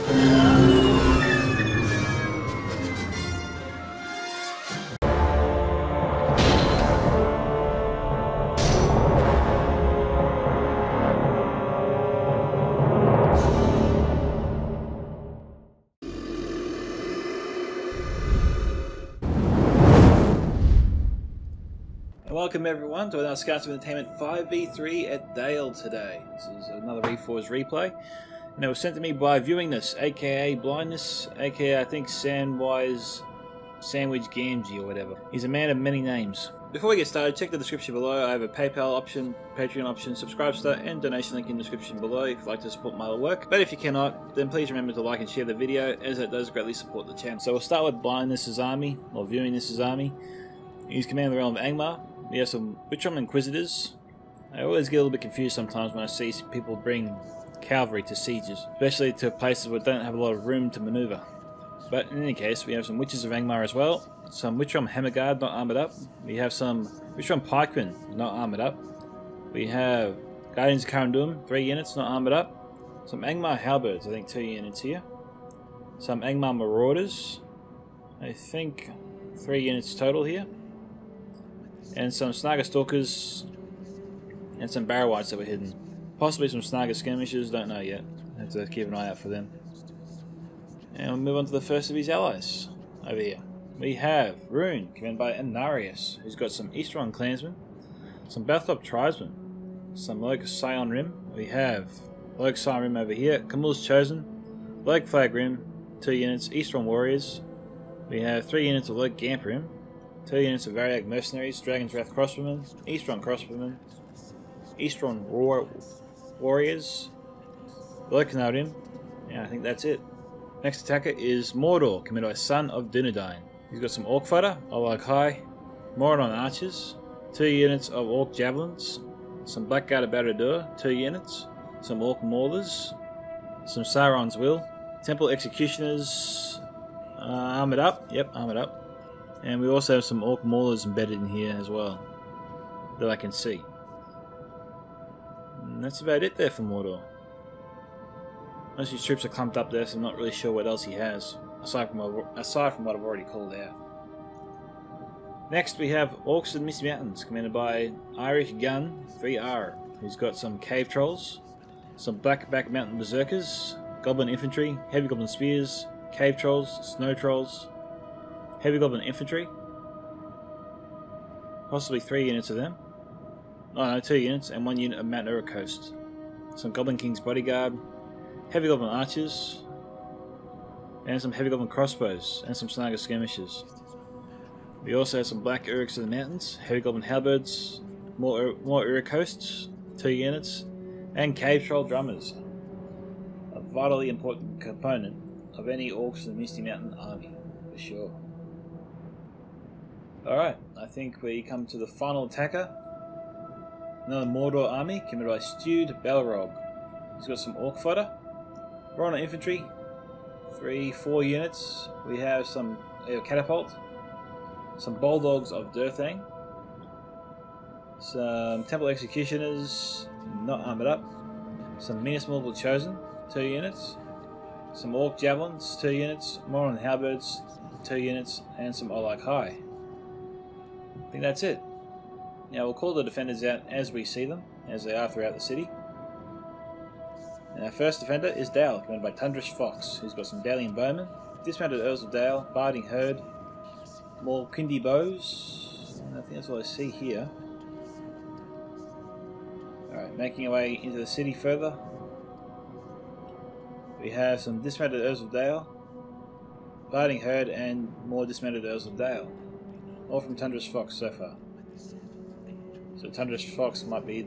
Welcome everyone to another Scouts of Entertainment 5v3 at Dale today. This is another Reforged replay. And it was sent to me by Viewingness, aka Blindness, aka I think Sandwise Sandwich Gamgee or whatever. He's a man of many names. Before we get started, check the description below. I have a PayPal option, Patreon option, Subscribestar, and donation link in the description below if you'd like to support my work. But if you cannot, then please remember to like and share the video, as it does greatly support the channel. So we'll start with Blindness's army, or Viewingness's army. He's commanding the realm of Angmar. We have some Witchram Inquisitors. I always get a little bit confused sometimes when I see people bring cavalry to sieges, especially to places where they don't have a lot of room to maneuver. But in any case, we have some Witches of Angmar as well, some Witchram Hammerguard not armoured up, we have some Witchram Pikemen not armoured up, we have Guardians of Carandum, 3 units not armoured up, some Angmar Halberds, I think 2 units here, some Angmar Marauders, I think 3 units total here, and some Snaga Stalkers, and some Barrow-wights that were hidden. Possibly some Snaga Skirmishers, don't know yet. Have to keep an eye out for them. And we'll move on to the first of his allies, over here. We have Rune, commanded by Anarius, who's got some Easterron Clansmen, some Bathtop Tribesmen, some Loke Scion Rim. We have Loke Scion Rim over here, Camul's Chosen, Loke Flag Rim, 2 units, Easterron Warriors. We have 3 units of Loke Gamp Rim, 2 units of Variag Mercenaries, Dragon's Wrath Crossbowmen, Easterron Crossbowmen, Easterron Warriors, Locanar Rim, and I think that's it. Next attacker is Mordor, commanded by Son of Dunedain. He's got some Orc Fighter, Olag High, Moradon Archers, 2 units of Orc Javelins, some Blackguard of Barad-dûr, 2 units, some Orc Maulers, some Sauron's Will, Temple Executioners, armoured up, yep, armoured up. And we also have some Orc Maulers embedded in here as well, that I can see. And that's about it there for Mordor. Most of his troops are clumped up there, so I'm not really sure what else he has, aside from what I've already called out. Next we have Orcs of the Misty Mountains, commanded by Irish Gun 3R, who's got some Cave Trolls, some Blackback Mountain Berserkers, Goblin Infantry, Heavy Goblin Spears, Cave Trolls, Snow Trolls, Heavy Goblin Infantry, possibly 3 units of them. Oh no, 2 units, and 1 unit of Mount Uracoast. Some Goblin King's Bodyguard, Heavy Goblin Archers, and some Heavy Goblin Crossbows, and some Snaga Skirmishers. We also have some Black Uruks of the Mountains, Heavy Goblin Halberds, more Uracoasts, 2 units, and Cave Troll Drummers. A vitally important component of any Orcs of the Misty Mountain army, for sure. Alright, I think we come to the final attacker. Another Mordor army, commanded by Stewed Balrog. He's got some Orc Fighter, Rhino Infantry, 3-4 units. We have some Catapult, some Bulldogs of Durthang, some Temple Executioners, not armoured up, some Minas Morgul Chosen, 2 units, some Orc Javelins, 2 units, Moradon Halberds, 2 units, and some Olag High. I think that's it. Now we'll call the defenders out as we see them, as they are throughout the city. And our first defender is Dale, commanded by Tundrish Fox, who's got some Dalian Bowmen, Dismounted Earls of Dale, Barding Herd, more Kindi Bows, and I think that's all I see here. Alright, making our way into the city further, we have some Dismounted Earls of Dale, Barding Herd, and more Dismounted Earls of Dale. All from Tundrish Fox so far. So Tundrish Fox might be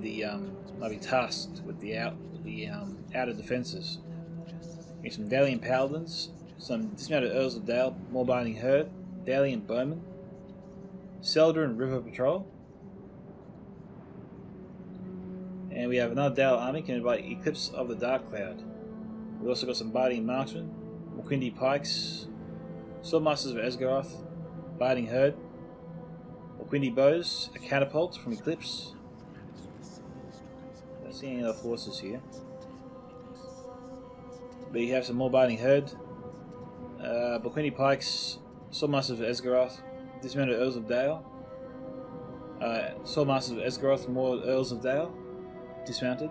tasked with the outer defences. We have some Dalian Paladins, some Dismounted Earls of Dale, more Barding Herd, Dalian Bowmen, Seldarin River Patrol, and we have another Dale army commanded by Eclipse of the Dark Cloud. We also got some Barding Marksmen, Mukindi Pikes, Swordmasters of Esgaroth, Barding Herd, Mukindi Bows, a Catapult from Eclipse. I don't see any other forces here. We have some more biting herd. Boquindi Pikes, Swordmasters of Esgaroth, dismounted Earls of Dale. Swordmasters of Esgaroth, more Earls of Dale, dismounted.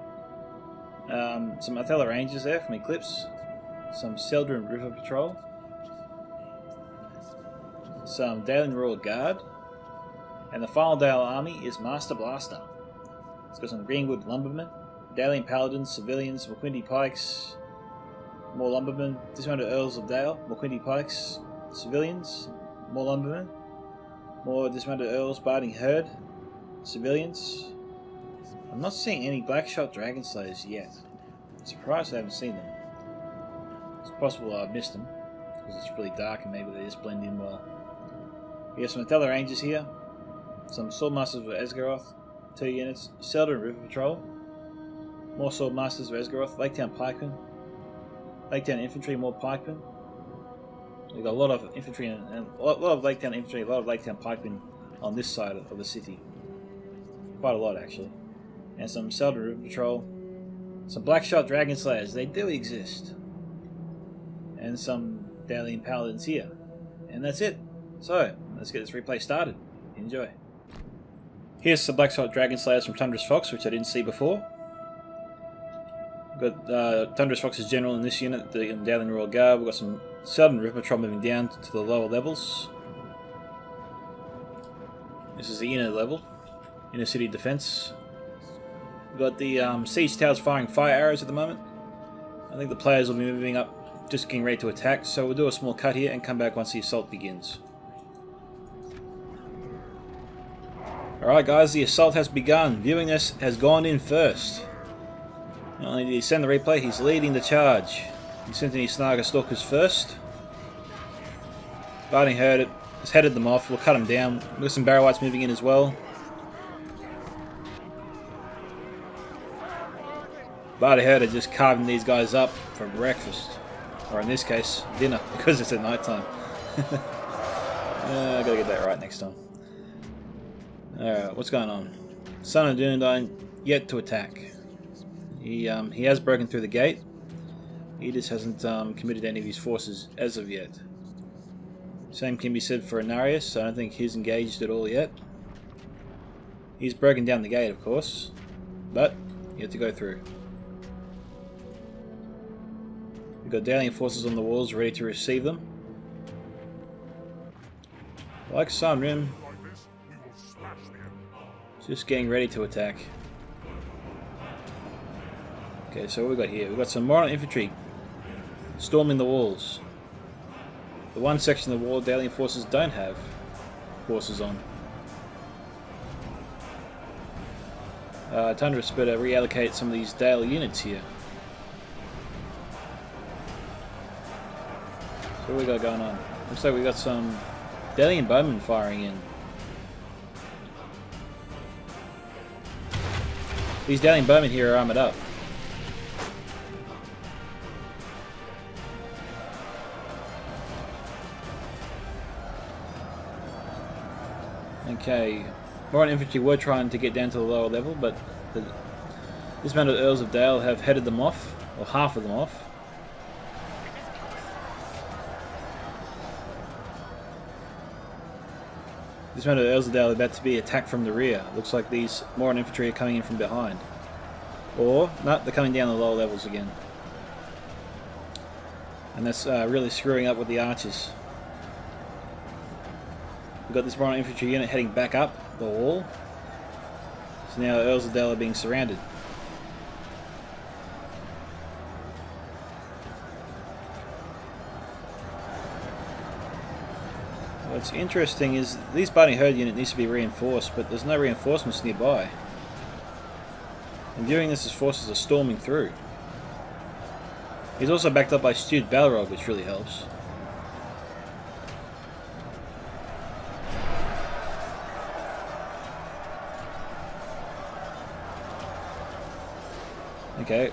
Some Othello Rangers there from Eclipse. Some Seldrin River Patrol. Some Dalian Royal Guard. And the final Dale army is Master Blaster. It's got some Greenwood Lumbermen, Dalian Paladins, Civilians, Boquindi Pikes, more Lumbermen, dismounted Earls of Dale, Boquindi Pikes, Civilians, more Lumbermen, more dismounted Earls, Barding Herd, Civilians. I'm not seeing any Blackshot Dragon Slayers yet. I'm surprised I haven't seen them. It's possible I've missed them, because it's really dark and maybe they just blend in well. We have some Othello Rangers here, some Swordmasters of Esgaroth, 2 units, Seldrin River Patrol, more Swordmasters of Esgaroth, Laketown Pikemen, Laketown Infantry, more Pikemen. We've got a lot of infantry and a lot of Laketown Infantry, a lot of Laketown Pikemen on this side of the city. Quite a lot actually. And some Seldrin River Patrol, some Blackshot Dragon Slayers, they do exist. And some Dalian Paladins here. And that's it. So, let's get this replay started. Enjoy. Here's some Blackshot Dragon Slayers from Thunderous Fox, which I didn't see before. We've got Thunderous Fox's general in this unit, the Dalian Royal Guard. We've got some Seldrin River Patrol moving down to the lower levels. This is the inner level, inner city defense. We've got the siege towers firing fire arrows at the moment. I think the players will be moving up, just getting ready to attack, so we'll do a small cut here and come back once the assault begins. Alright guys, the assault has begun. Viewing this has gone in first. Not only did he send the replay, he's leading the charge. He sent in his Snaga Stalkers first. Barding Herd has headed them off. We'll cut them down. We've got some Barrow-wights moving in as well. Barding Herd are just carving these guys up for breakfast. Or in this case, dinner, because it's at night time. I gotta get that right next time. Alright, what's going on? Son of Dunedain yet to attack. He has broken through the gate. He just hasn't committed any of his forces as of yet. Same can be said for Inarius. I don't think he's engaged at all yet. He's broken down the gate, of course, but yet to go through. We've got Dalian forces on the walls ready to receive them. Like Sunrim, just getting ready to attack. Okay, so what we've got here, we've got some Moron infantry storming the walls. The one section of the wall Dalian forces don't have forces on. Thunderous better reallocate some of these Dale units here. So what we got going on? Looks like we got some Dalian bowmen firing in. These Dalian bowmen here are armoured up. Okay, Moron infantry were trying to get down to the lower level, but the dismounted Earls of Dale have headed them off, or half of them off. Dismounted Earls of Dale are about to be attacked from the rear. Looks like these Moron infantry are coming in from behind. Or, no, they're coming down the lower levels again. And that's really screwing up with the archers. We've got this Moron infantry unit heading back up the wall. So now Earls of Dale are being surrounded. What's interesting is this Barding Herd unit needs to be reinforced, but there's no reinforcements nearby. And viewing this as forces are storming through. He's also backed up by Stewed Balrog, which really helps. Okay.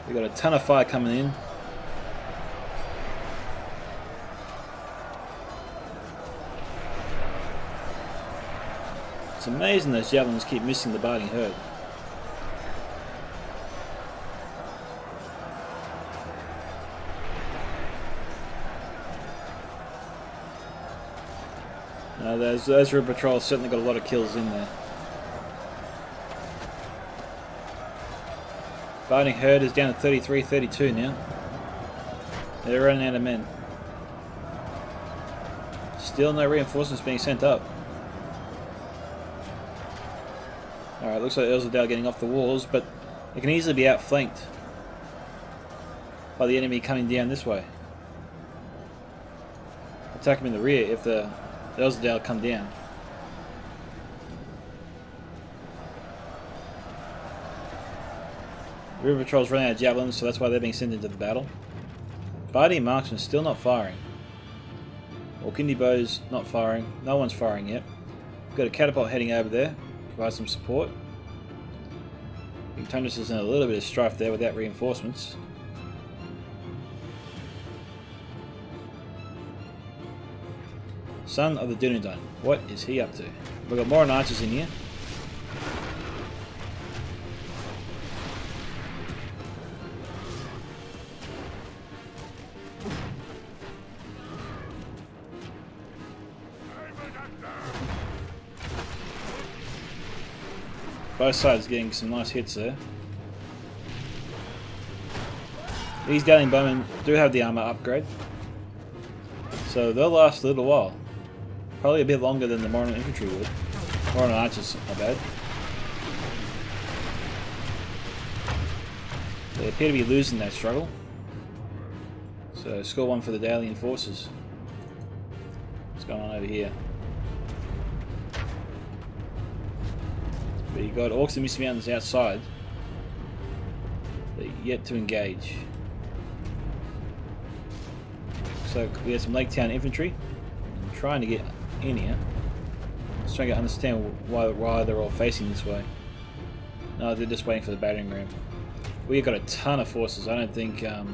We've got a ton of fire coming in. It's amazing those javelins keep missing the Barding Herd. Those River Patrols certainly got a lot of kills in there. Fighting herd is down to 33-32 now. They're running out of men. Still no reinforcements being sent up. Alright, looks like Elzadale getting off the walls, but it can easily be outflanked by the enemy coming down this way. Attack him in the rear if the Elzadale come down. The River Patrol's running out of javelins, so that's why they're being sent into the battle. Fighting marksmen still not firing. Orkindi bows not firing. No one's firing yet. We've got a catapult heading over there. Provide some support. Tundras is in a little bit of strife there without reinforcements. Son of the Dunedain. What is he up to? We've got more archers in here. Both sides getting some nice hits there. These Dalian Bowmen do have the armor upgrade, so they'll last a little while. Probably a bit longer than the Moron infantry would. Moron archers, my bad. They appear to be losing that struggle. So score one for the Dalian forces. What's going on over here? But you got Orcs and Misty Mountains outside. They're yet to engage. So we have some Lake Town infantry. I'm trying to get in here. Just trying to understand why they're all facing this way. No, they're just waiting for the battering ram. We've got a ton of forces. I don't think I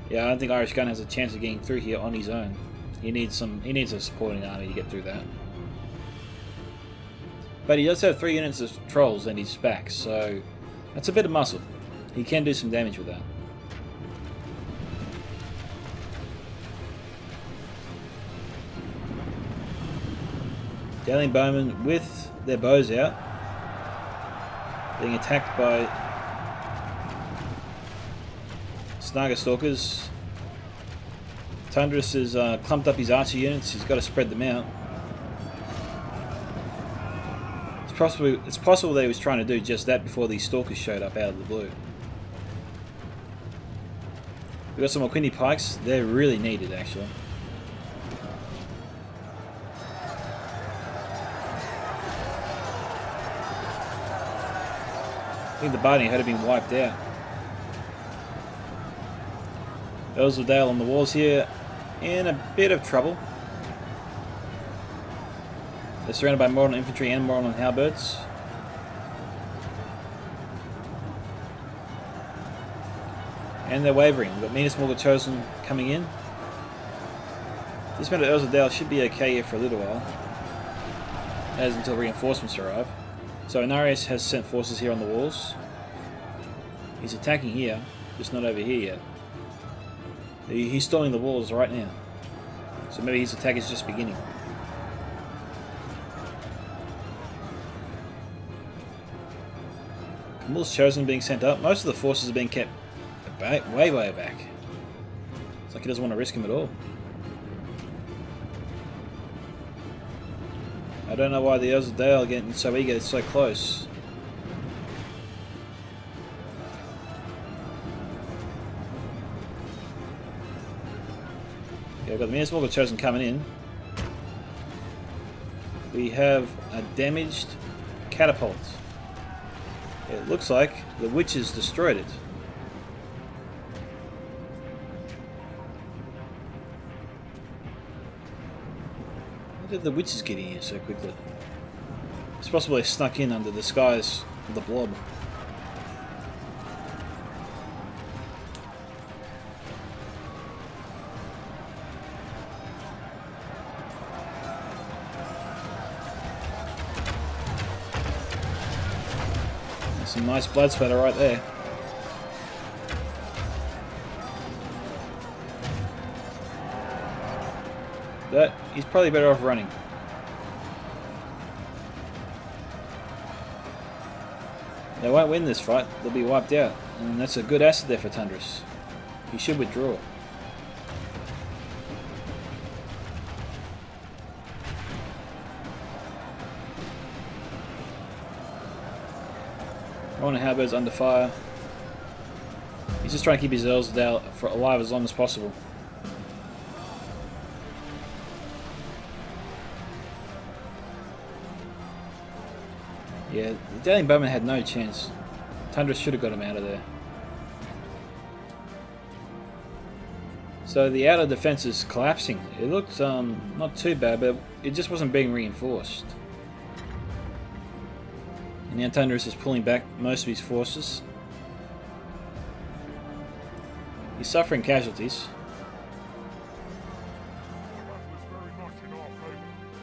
don't think Irish Gun has a chance of getting through here on his own. He needs a supporting army to get through that. But he does have 3 units of trolls and his back, so that's a bit of muscle. He can do some damage with that. Dalian Bowmen with their bows out, being attacked by Snaga Stalkers. Tundras has clumped up his archer units. He's got to spread them out. It's possible that he was trying to do just that before these stalkers showed up out of the blue. We've got some Orkindi pikes. They're really needed, actually. I think the Barney had been wiped out. Elzadale on the walls here in a bit of trouble. They're surrounded by Moron infantry and Moron halberds. And they're wavering. We've got Minas Morgul Chosen coming in. This meant that Elzadale should be okay here for a little while, as until reinforcements arrive. So Inarius has sent forces here on the walls. He's attacking here, just not over here yet. He's storming the walls right now. So maybe his attack is just beginning. Camille's Chosen being sent up. Most of the forces are being kept back, way back. It's like he doesn't want to risk him at all. I don't know why the Elzadale are getting so eager, so close. Yeah, we've got the Minas Morgul Chosen coming in. We have a damaged catapult. It looks like the witches destroyed it. How did the witches get in here so quickly? It's possible they snuck in under the skies of the blob. Some nice blood spatter right there. That he's probably better off running. They won't win this fight. They'll be wiped out. And that's a good asset there for Tundras. He should withdraw. Ronin Halbert's under fire. He's just trying to keep his Earlsdale alive as long as possible. Yeah, the Daily Bowman had no chance. Tundra should have got him out of there. So the outer defense is collapsing. It looked not too bad, but it just wasn't being reinforced. And now Tundras is pulling back most of his forces. He's suffering casualties.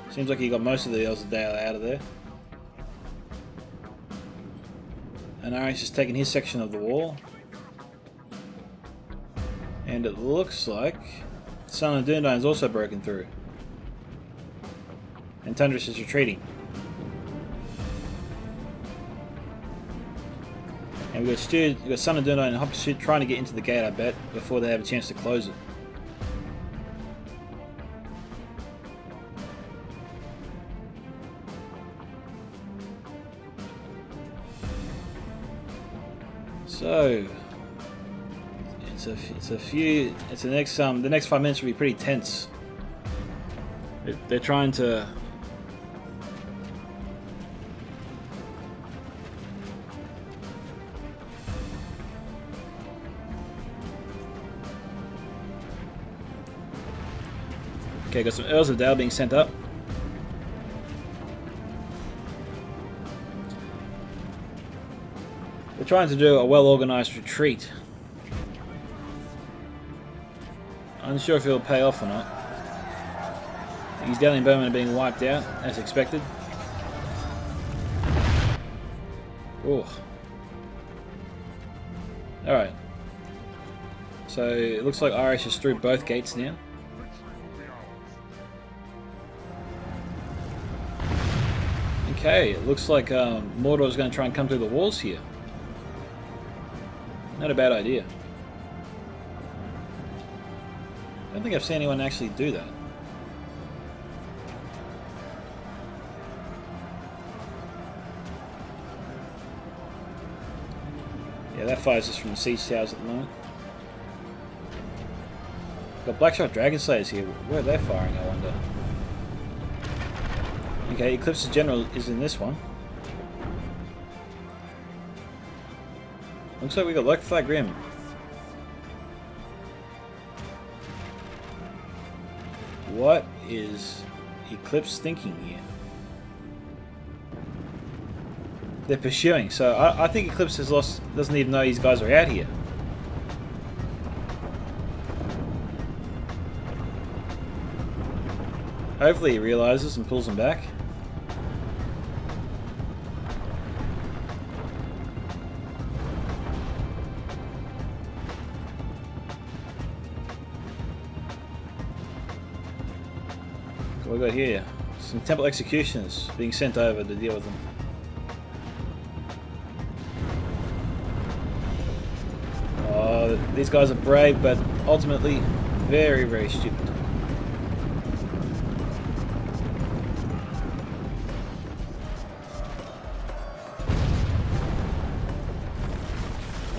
Seems like he got most of the Earlsdale out of there. And Arius is taking his section of the wall. And it looks like Son of Dundine is also broken through. And Tundras is retreating. And we've got Son of Dundine and Hop Pursuit trying to get into the gate, I bet, before they have a chance to close it. So the next 5 minutes will be pretty tense. They're trying to okay, got some Earlsdale being sent up. They're trying to do a well-organized retreat. I'm unsure if it'll pay off or not. These Daily Bowmen are being wiped out, as expected. Oh. Alright. So, it looks like Irish is through both gates now. Okay, it looks like Mordor is going to try and come through the walls here. Not a bad idea. I don't think I've seen anyone actually do that. Yeah, that fires us from the siege towers at the moment. Got Blackshot Dragon Slayers here. Where are they firing, I wonder? Okay, Eclipse's General is in this one. Looks like we got Locaflag Grim. What is Eclipse thinking here? They're pursuing, so I think Eclipse has lost, doesn't even know these guys are out here. Hopefully he realizes and pulls them back. What we got here? Some Temple Executioners being sent over to deal with them. Oh, these guys are brave, but ultimately very, very stupid.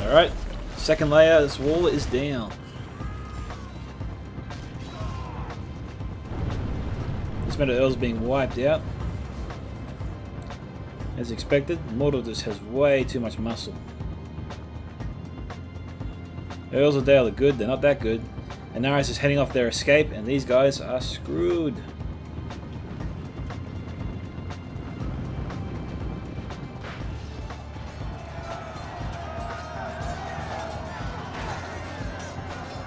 Alright, second layer, this wall is down. This Meadow Earl's being wiped out. As expected, Mordor just has way too much muscle. Earlsdale are good, they're not that good. And Naris is heading off their escape, and these guys are screwed.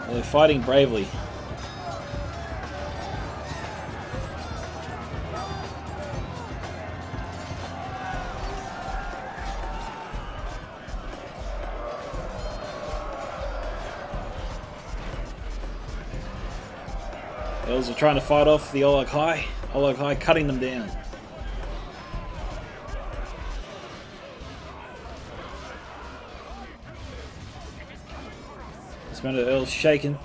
They're fighting bravely. Earls are trying to fight off the Oleg High. Oleg High cutting them down. This man of Earl's shaken.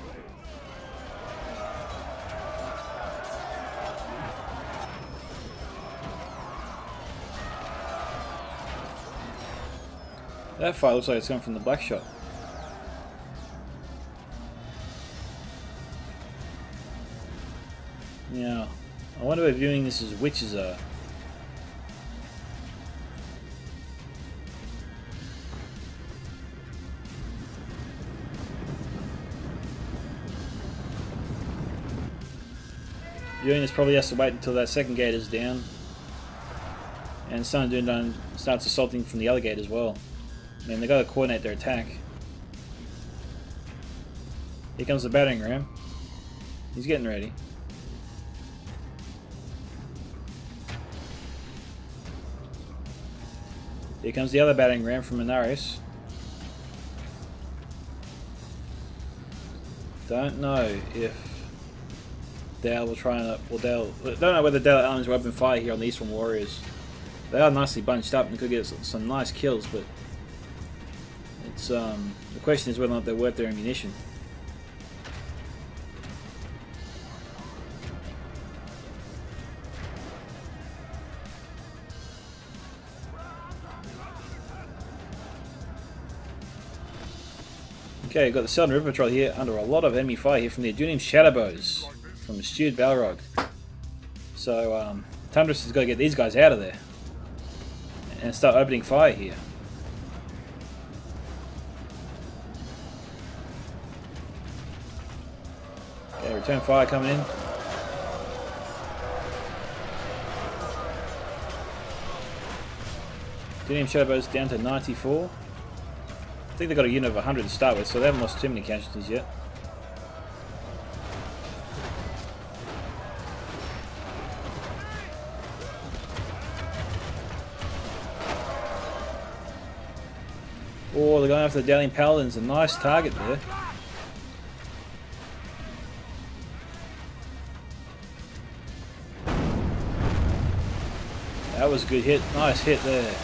That fire looks like it's coming from the black shot. Now, I wonder where viewing this as witches are. Viewing this probably has to wait until that second gate is down. And Son of Dundon starts assaulting from the other gate as well. I mean, they've got to coordinate their attack. Here comes the battering ram. He's getting ready. Here comes the other battering ram from Inaros. Don't know if Dale will try and... Well, Dale... Don't know whether Dale Allen's will open fire here on the Eastern Warriors. They are nicely bunched up and could get some nice kills, but... It's, the question is whether or not they're worth their ammunition. Okay, we've got the Southern River Patrol here under a lot of enemy fire here from the Adunim Shadowbows from the Stewed Balrog. So, Tundras has got to get these guys out of there and start opening fire here. Okay, return fire coming in. Adunim Shadowbows down to 94. I think they've got a unit of 100 to start with, so they haven't lost too many casualties yet. Oh, they're going after the Dalian Paladins. A nice target there. That was a good hit. Nice hit there.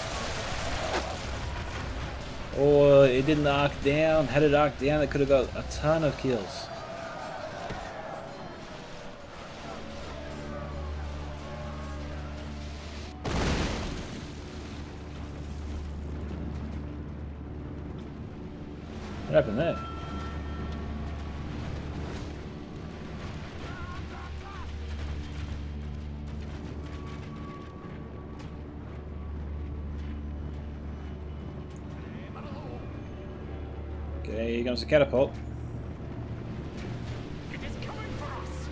Or it didn't arc down. Had it arced down, it could have got a ton of kills. What happened there? Okay, here comes the catapult. It is coming for us.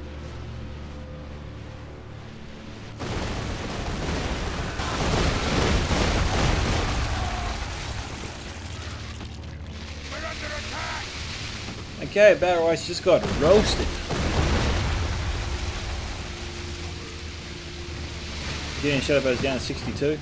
We're under attack. Okay, Battle Rice just got roasted. Getting Shadowbows down to 62.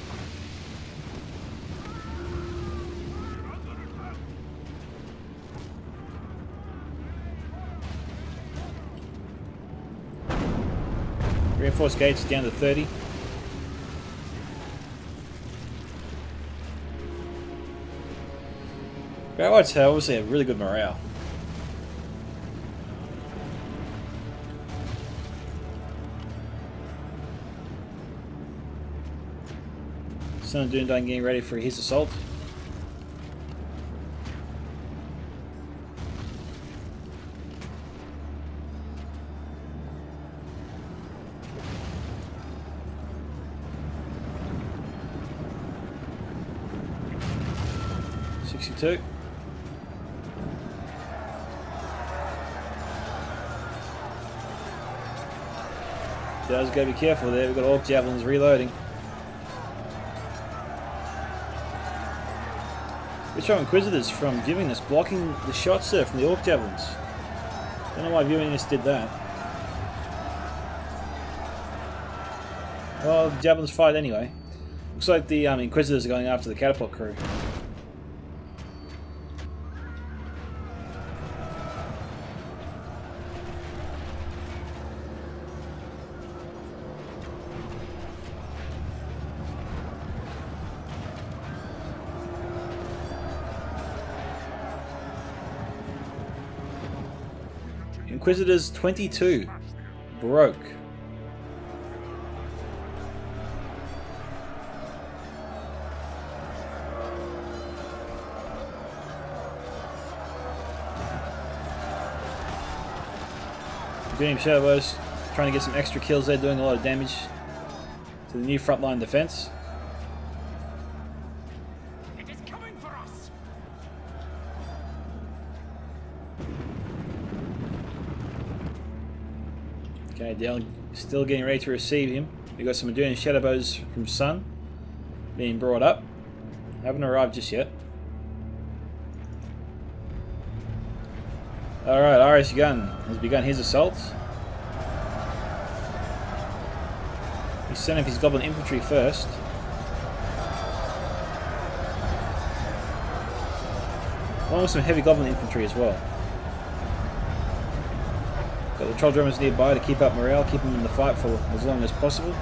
Reinforced gates down to 30. Battle Rights obviously have really good morale. Son of Dundon getting ready for his assault. Two. Dale's got to be careful there. We've got Orc Javelins reloading. Which are Inquisitors from viewing this blocking the shots there from the Orc Javelins. Don't know why viewing this did that. Well, the Javelins fight anyway. Looks like the Inquisitors are going after the catapult crew. Inquisitors 22. Broke. Doing Shadowbows, trying to get some extra kills there, doing a lot of damage to the new frontline defense. It is coming for us. Okay, Dale still getting ready to receive him. We've got some Adunian Shadowbows from Sun being brought up. Haven't arrived just yet. Alright, Irish Gun has begun his assault. He's sending up his Goblin Infantry first. Along with some heavy Goblin Infantry as well. Got the Troll Drummers nearby to keep up morale, keep them in the fight for as long as possible.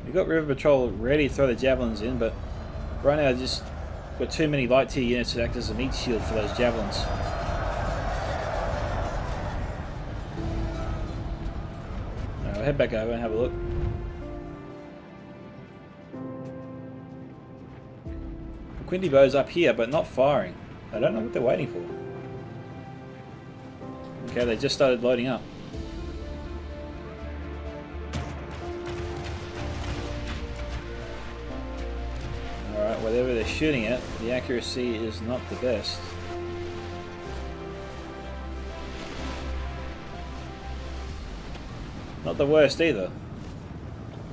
We've got River Patrol ready to throw the javelins in, but right now just got too many light tier units to act as a meat shield for those javelins. I'll head back over and have a look. The Quindy Bow's up here, but not firing. I don't know what they're waiting for. Okay, they just started loading up. Alright, whatever they're shooting at, the accuracy is not the best. Not the worst either.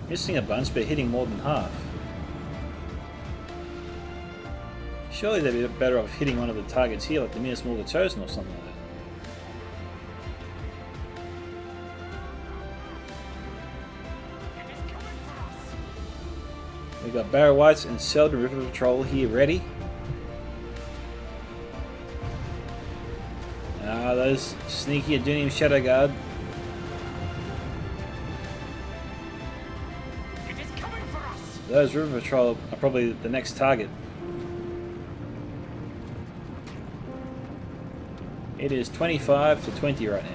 Missing a bunch, but hitting more than half. Surely they'd be better off hitting one of the targets here, like the Minas Morgul Chosen or something like that. We've got Barrow Whites and Seldon River Patrol here ready. Those sneaky Adunium Shadow Guard. It is coming for us. Those River Patrol are probably the next target. It is 25 to 20 right now.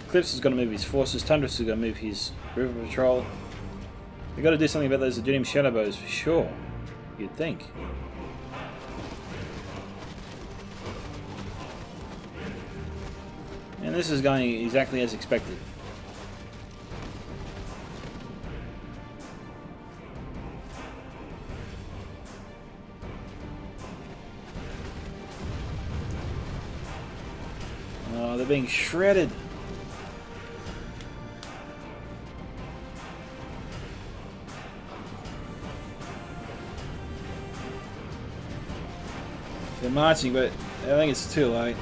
Cliffs is going to move his forces, Tundras is going to move his River Patrol. We've got to do something about those Adunium Shadowbows for sure, you'd think. And this is going exactly as expected. Oh, they're being shredded. They're marching, but I think it's too late.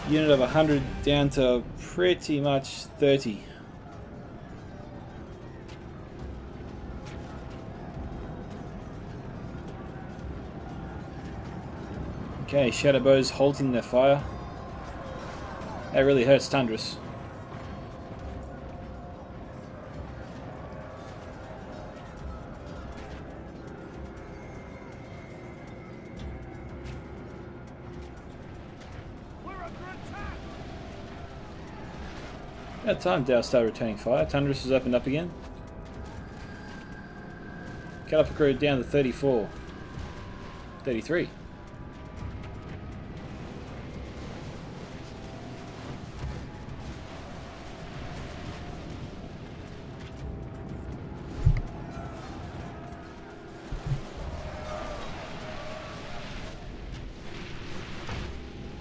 Unit of 100 down to pretty much 30. Okay, Shadowbows halting their fire. That really hurts Tundras. About time Dow started returning fire. Tundras has opened up again. Caliper crew down to 34. 33.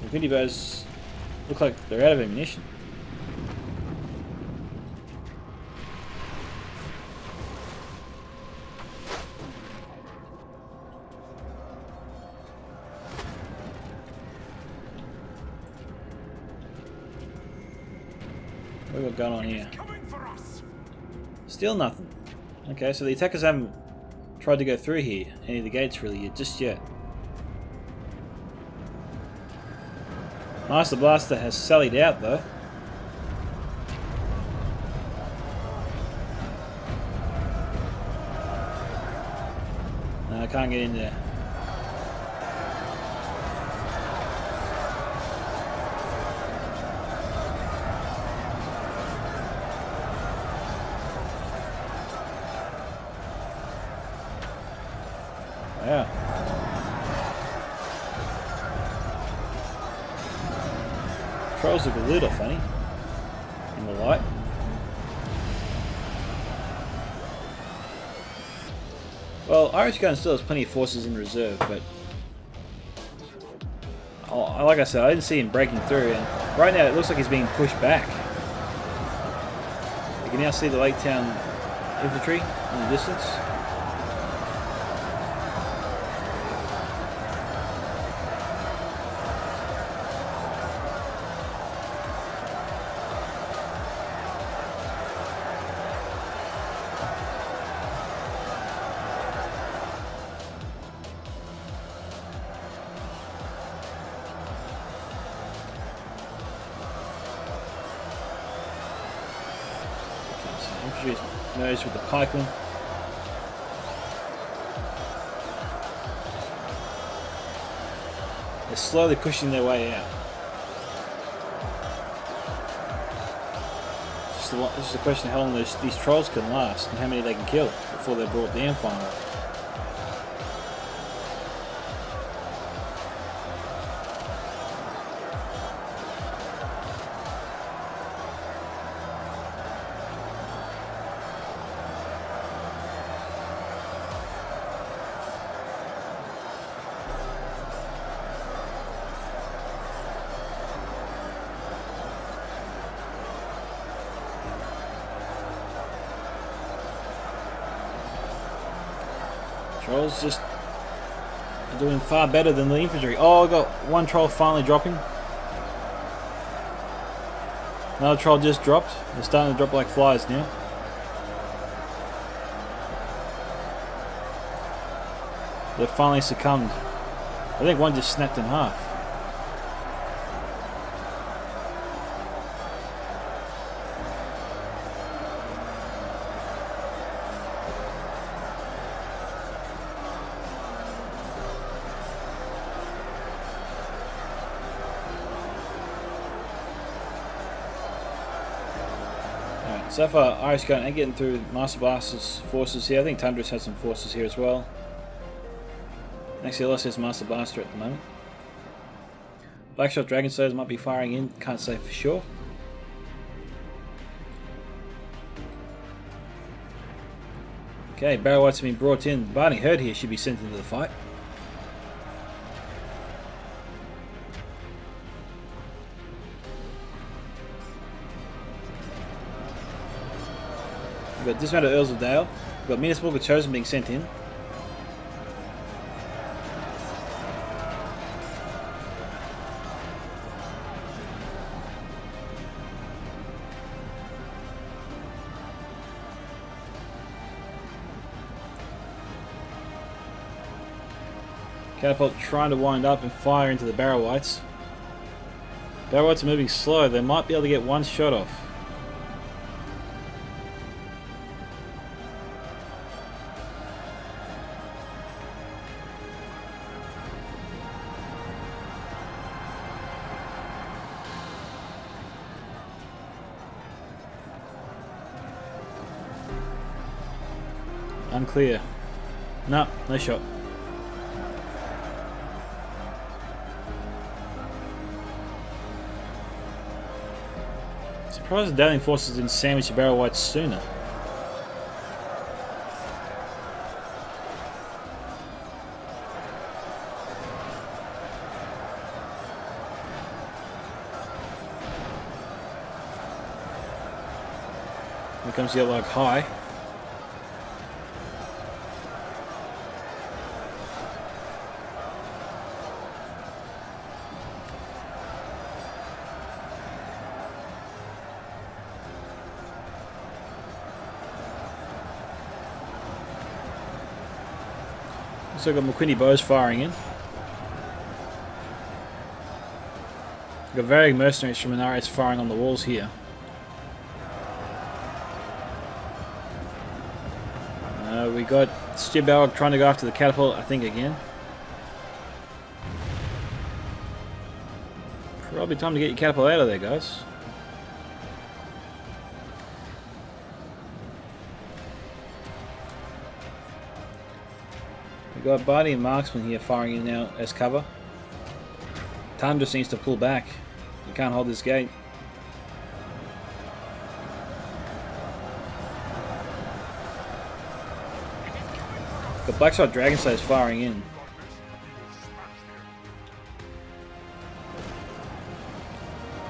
The Quindy Bows look like they're out of ammunition. What have we got going on here? Coming for us. Still nothing. Okay, so the attackers haven't tried to go through here, any of the gates really, just yet. Master Blaster has sallied out though. No, I can't get in there. Yeah. Trolls look a little funny in the light. Well, Irish Gun still has plenty of forces in reserve, but like I said, I didn't see him breaking through, and right now it looks like he's being pushed back. You can now see the Lake Town infantry in the distance. Infantry is merged with the pikemen. They're slowly pushing their way out. It's just a question of how long these trolls can last and how many they can kill before they're brought down finally. Trolls just are doing far better than the infantry. Oh, I got one troll finally dropping. Another troll just dropped. They're starting to drop like flies now. They've finally succumbed. I think one just snapped in half. So far, Irish Gun ain't getting through Master Blaster's forces here. I think Tundra's has some forces here as well. Actually, I lost his Master Blaster at the moment. Blackshot Dragon Slayers might be firing in, can't say for sure. Okay, Barrow Wights have been brought in. Barney Herd here should be sent into the fight. We've got Dismounted Earls of Dale. We've got Minas Morgul Chosen being sent in. Catapult trying to wind up and fire into the Barrow Wights. Barrow Wights are moving slow. They might be able to get one shot off. Unclear. No, no shot. Surprised the Daling forces didn't sandwich the Barrow Wights sooner. Here comes the Yellow High. So I've got McQuinny bows firing in. We've got varying mercenaries from Inaris firing on the walls here. We got Stibelg trying to go after the catapult, I think, again. Probably time to get your catapult out of there, guys. We've got Barney and Marksman here firing in now as cover. Time just needs to pull back. You can't hold this gate. The Blackshot Dragonslayer is firing in.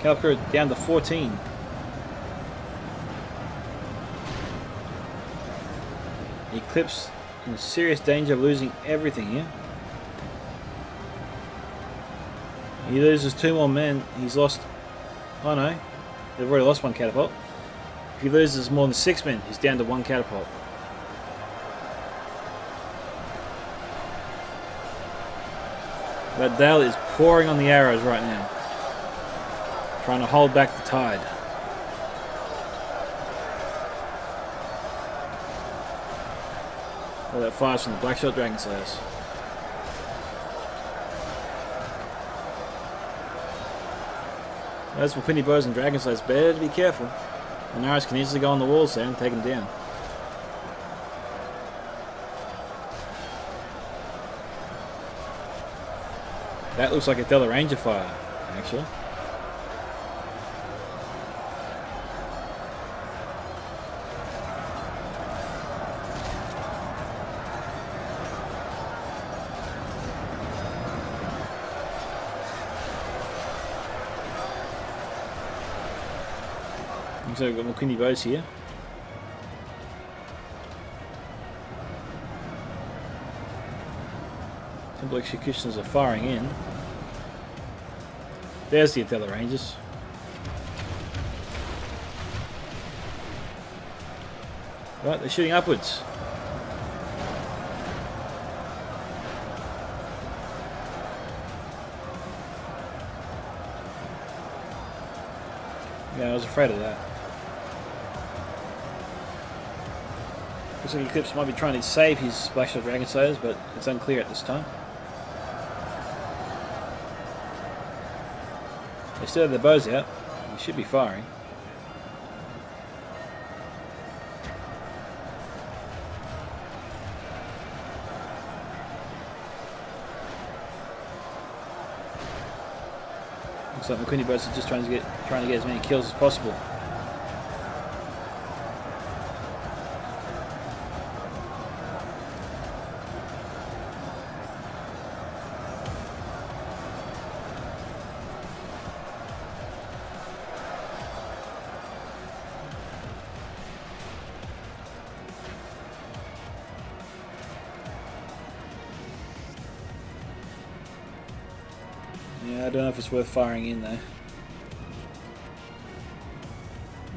Caliber down to 14. Eclipse in serious danger of losing everything here. He loses 2 more men. He's lost... Oh no, they've already lost 1 catapult. If he loses more than 6 men, he's down to 1 catapult. That Dale is pouring on the arrows right now, trying to hold back the tide. All that fires from the Blackshot Dragonslayers. Those McQuinny bows and Dragonslayers better to be careful. Inaris can easily go on the walls there and take them down. That looks like a Della Ranger fire, actually. So we've got McQuinny bows here. Temple Executioners are firing in. There's the Adela Rangers. Right, they're shooting upwards. Yeah, I was afraid of that. Looks like Eclipse might be trying to save his Blackshot Dragonslayers, but it's unclear at this time. They still have their bows out. They should be firing. Looks like McQuinny boats are just trying to get as many kills as possible. Yeah, I don't know if it's worth firing in though.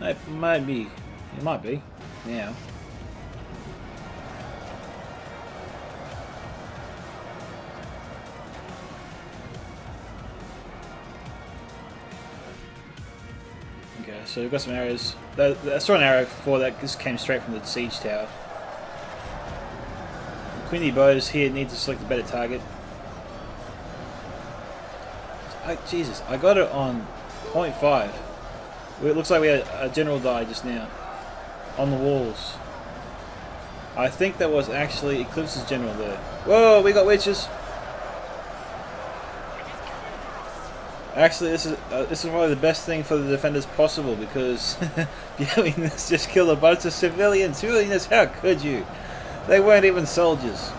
It might be. It might be. Yeah. Okay, so we've got some arrows. I saw an arrow before that. This came straight from the siege tower. McQuinny bows here need to select a better target. Jesus, I got it on 0.5. It looks like we had a general die just now on the walls. I think that was actually Eclipse's general there. Whoa, we got witches. Actually, this is probably the best thing for the defenders possible, because viewing this just killed a bunch of civilians. Civilians, how could you? They weren't even soldiers.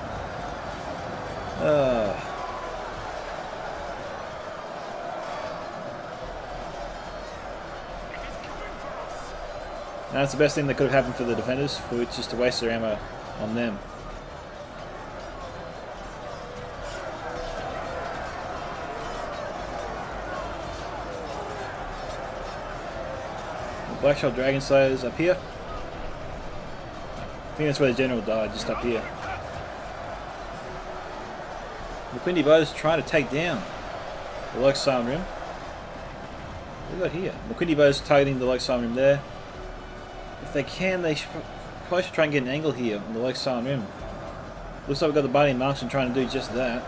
That's the best thing that could have happened for the defenders, for which is to waste their ammo on them. The Blackshot Dragonslayers up here. I think that's where the general died, just up here. McQuindy Bows trying to take down the Loxarn Rim. What do we got here? McQuindy Bows targeting the Loxarn Rim there. If they can, they probably should try and get an angle here on the Loxarn Rim. Looks like we've got the Barding Marksman trying to do just that.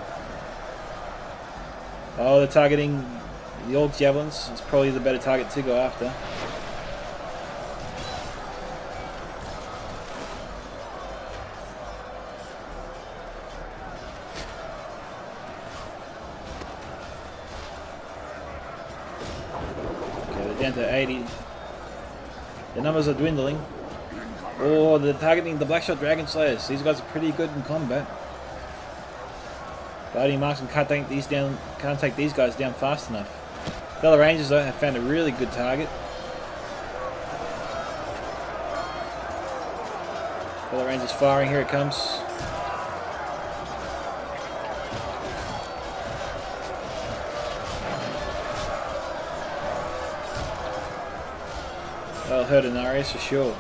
Oh, they're targeting the Orc Javelins. It's probably the better target to go after. Okay, they're down to 80. The numbers are dwindling. Oh, they're targeting the Blackshot Dragon Slayers. These guys are pretty good in combat. Barding Marksman can't take these down. Can't take these guys down fast enough. The other Rangers though have found a really good target. The other Rangers firing. Here it comes. That'll hurt Inarius for sure.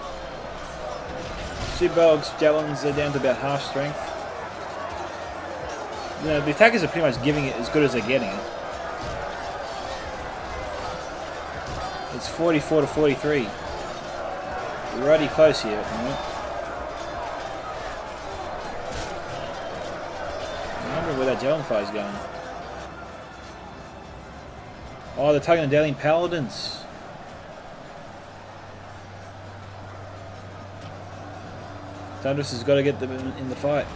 Shipbolg's Javelins are down to about half strength. You know, the attackers are pretty much giving it as good as they're getting it. It's 44 to 43. We're already close here at the moment. I'm wondering where that Javelin fire's going. Oh, they're targeting the Daedalian Paladins. Thundrus has got to get them in the fight.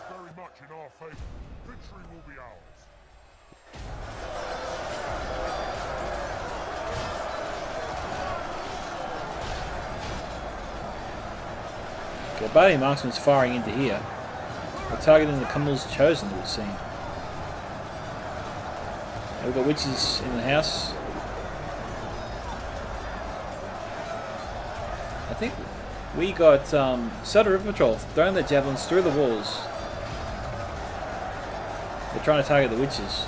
Very much in our favor. Victory will be ours. Okay, Barding Marksman's firing into here. They're targeting the Cummel's Chosen, it would seem. We've got witches in the house. I think we got Sutter River Patrol throwing their javelins through the walls. They're trying to target the witches.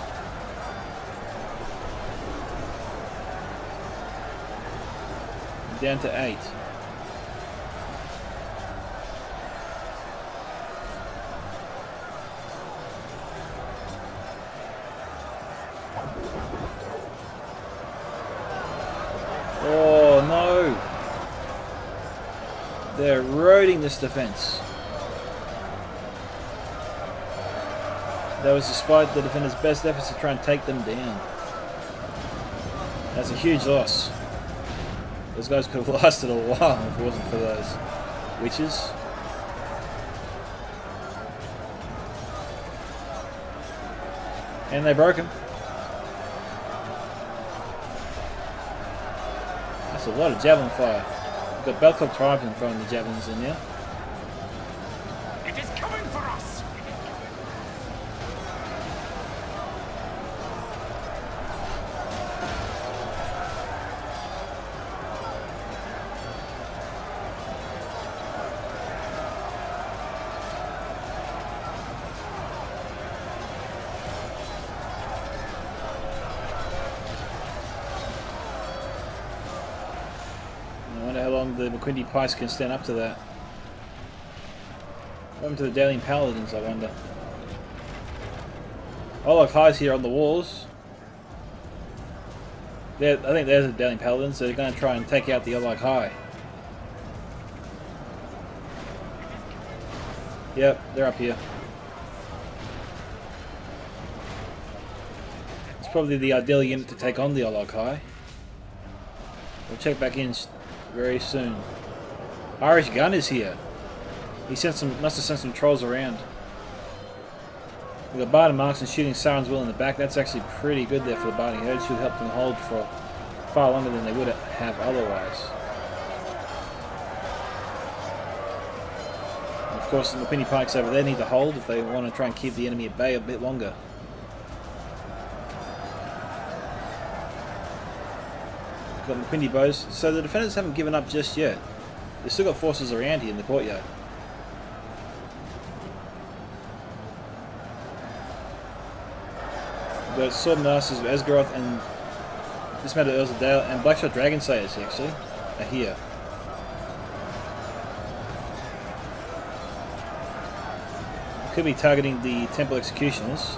Down to 8. Oh no! They're eroding this defense. That was despite the defender's best efforts to try and take them down. That's a huge loss. Those guys could have lasted a while if it wasn't for those witches. And they broke him. That's a lot of javelin fire. We've got Belkop Triumphant throwing the javelins in there. It is coming for us! I wonder how long the McQuindy Pikes can stand up to that. What happened to the Daedalian Paladins, I wonder? Olog High's here on the walls. I think there's the Daedalian Paladins, so they're going to try and take out the Olog High. Yep, they're up here. It's probably the ideal unit to take on the Olog High. We'll check back in very soon. Irish Gun is here. He must have sent some trolls around. We've got Barding Marksman shooting Saren's Will in the back. That's actually pretty good there for the Barding Herd. Should help them hold for far longer than they would have otherwise. And of course, the McQuindy Pikes over there need to hold if they want to try and keep the enemy at bay a bit longer. Got McQuindy Bows. So the defenders haven't given up just yet. They've still got forces around here in the courtyard. We've got Sword Masters of Esgaroth and Dismounted Earls of Dale and Blackshot Dragon Slayers actually are here. could be targeting the Temple Executioners.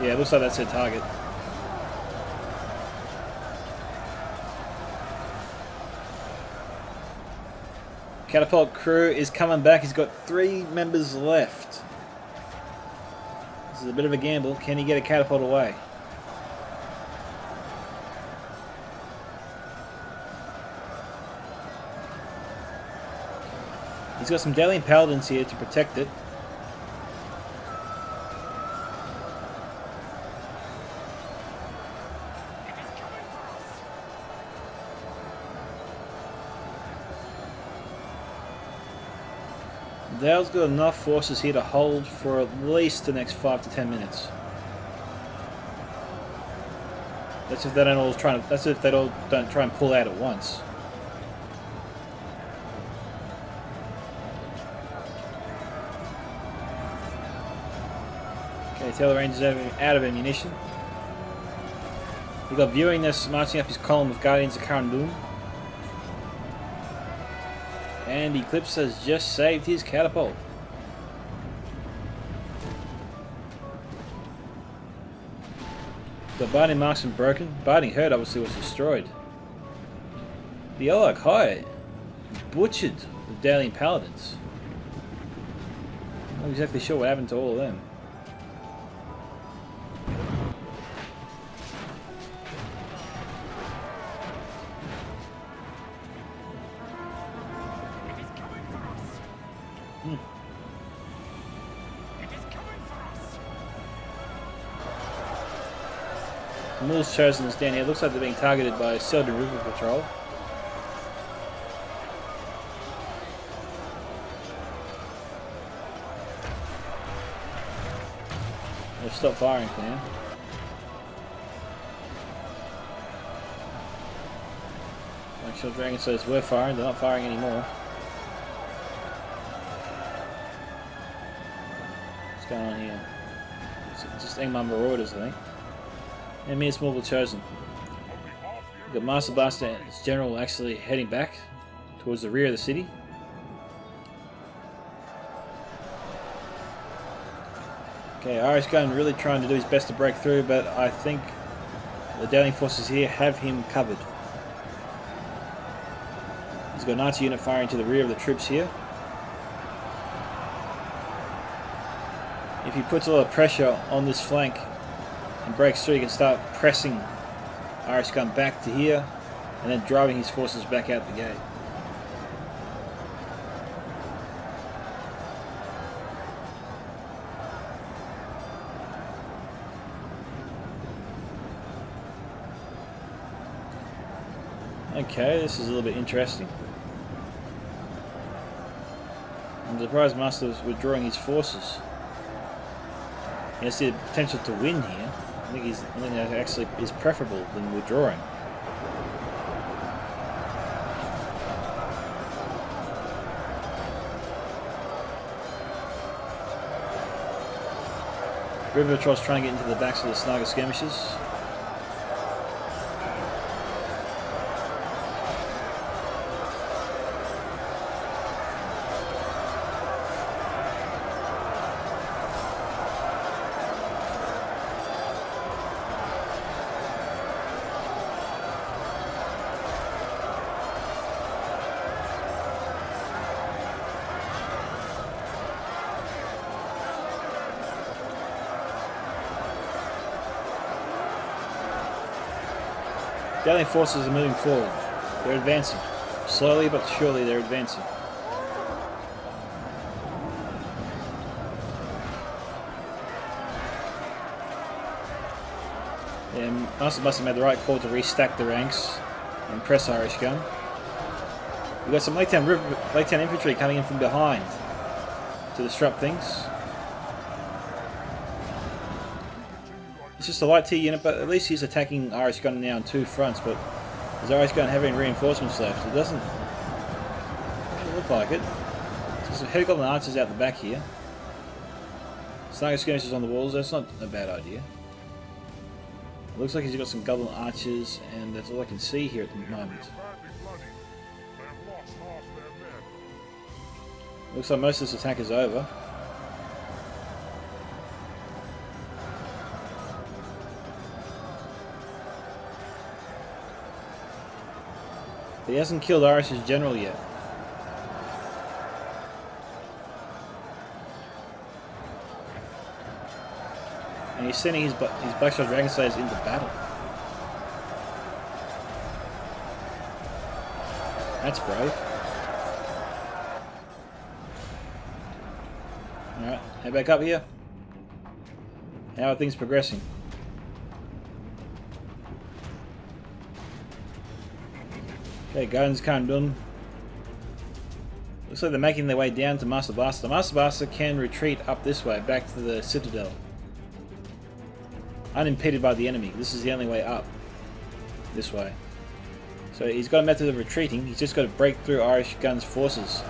Yeah, it looks like that's their target. Catapult crew is coming back. He's got 3 members left. This is a bit of a gamble. Can he get a catapult away? He's got some Dalian Paladins here to protect it. Dale's got enough forces here to hold for at least the next 5 to 10 minutes. That's if they don't all try. That's if they all don't try and pull out at once. Okay, Taylor Rangers out of ammunition. We've got Viewing This marching up his column of Guardians of Karandun. And Eclipse has just saved his catapult. The Binding Marksman broken. Binding Herd obviously was destroyed. The Olak High butchered the Dalian Paladins. I'm not exactly sure what happened to all of them. Moore's Chosen is down here. Looks like they're being targeted by Selden River Patrol. They've stopped firing for now. Make sure Dragon says we're firing, they're not firing anymore. What's going on here? It's just Angmar Marauders, I think. And Miss Morgul Chosen. We've got Master Blaster and his general actually heading back towards the rear of the city. Okay, Irish Gun really trying to do his best to break through, but I think the Dalian forces here have him covered. He's got an archer unit firing to the rear of the troops here. If he puts a lot of pressure on this flank and breaks through, he can start pressing Irish Gun back to here and then driving his forces back out the gate. Okay, this is a little bit interesting. I'm surprised Master's withdrawing his forces. He has the potential to win here. I think that actually is preferable than withdrawing. River Patrol's trying to get into the backs of the Snaga skirmishers. Dalian forces are moving forward. They're advancing. Slowly but surely they're advancing. And Master must have made the right call to restack the ranks and press Irish Gun. We've got some Lake Town infantry coming in from behind to disrupt things. It's just a light T unit, but at least he's attacking Irish Gun now on 2 fronts, but does Irish Gun have any reinforcements left? It doesn't look like it. There's a Headgoblin archers out the back here. Snaga skirmishers on the walls, that's not a bad idea. Looks like he's got some goblin archers, and that's all I can see here at the moment. Badly bloodied. They have lost half their men. Looks like most of this attack is over. But he hasn't killed Arish's general yet. And he's sending his Blackshot Dragon Slayers into battle. That's brave. Alright, head back up here. How are things progressing? Okay, Gardens Khandun. Looks like they're making their way down to Master Blaster. Master Blaster can retreat up this way, back to the Citadel. Unimpeded by the enemy. This is the only way up. This way. So he's got a method of retreating. He's just got to break through Irish Gun's forces.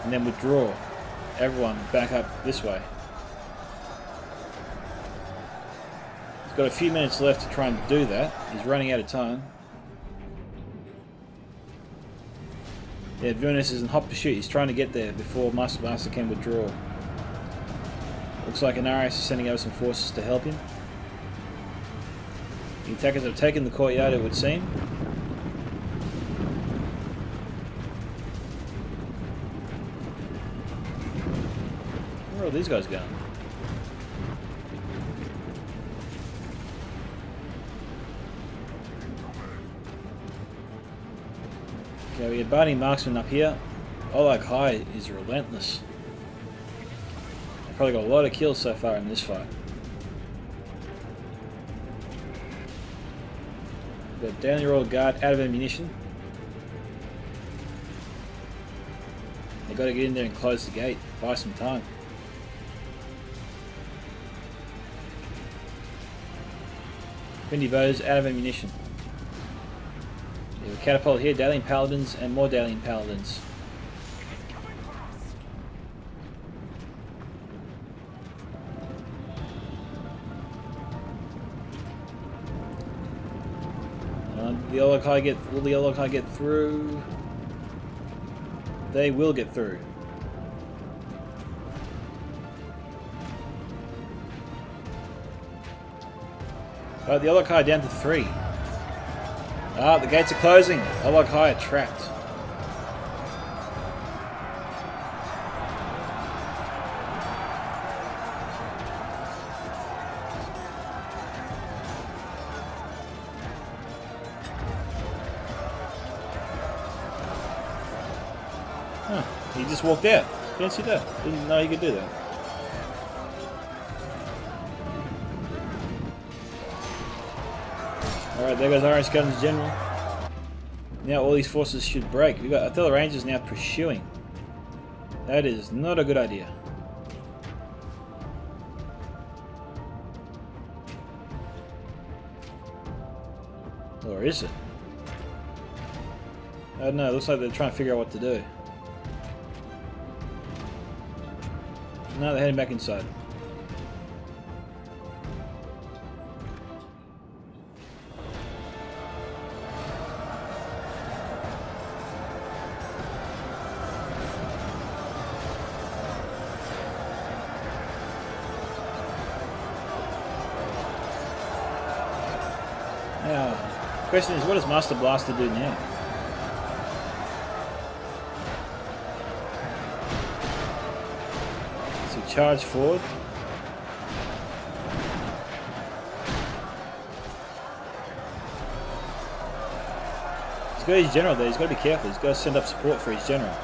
And then withdraw everyone back up this way. He's got a few minutes left to try and do that. He's running out of time. Yeah, Viewingness is in hot pursuit. He's trying to get there before Master Blaster can withdraw. Looks like Anaris is sending out some forces to help him. The attackers have taken the courtyard, it would seem. Where are all these guys going? Okay, we have Barney Marksman up here. Olak High is relentless. They've probably got a lot of kills so far in this fight. Got down the Royal Guard out of ammunition. They've got to get in there and close the gate, buy some time. Windy Bows out of ammunition. We have a catapult here, Daelian Paladins, and more Daelian Paladins. Will the Olokai get through? They will get through. Oh, the Olokai down to 3. Ah, the gates are closing. Olokai are trapped. Huh, he just walked out. Didn't see that. Didn't know he could do that. Alright, there goes Irish Guns General. Now all these forces should break. We've got Othello Rangers now pursuing. That is not a good idea. Or is it? I don't know, it looks like they're trying to figure out what to do. No, they're heading back inside. Now, the question is, what does Master Blaster do now? So charge forward. He's got his general there, he's got to be careful, he's got to send up support for his general.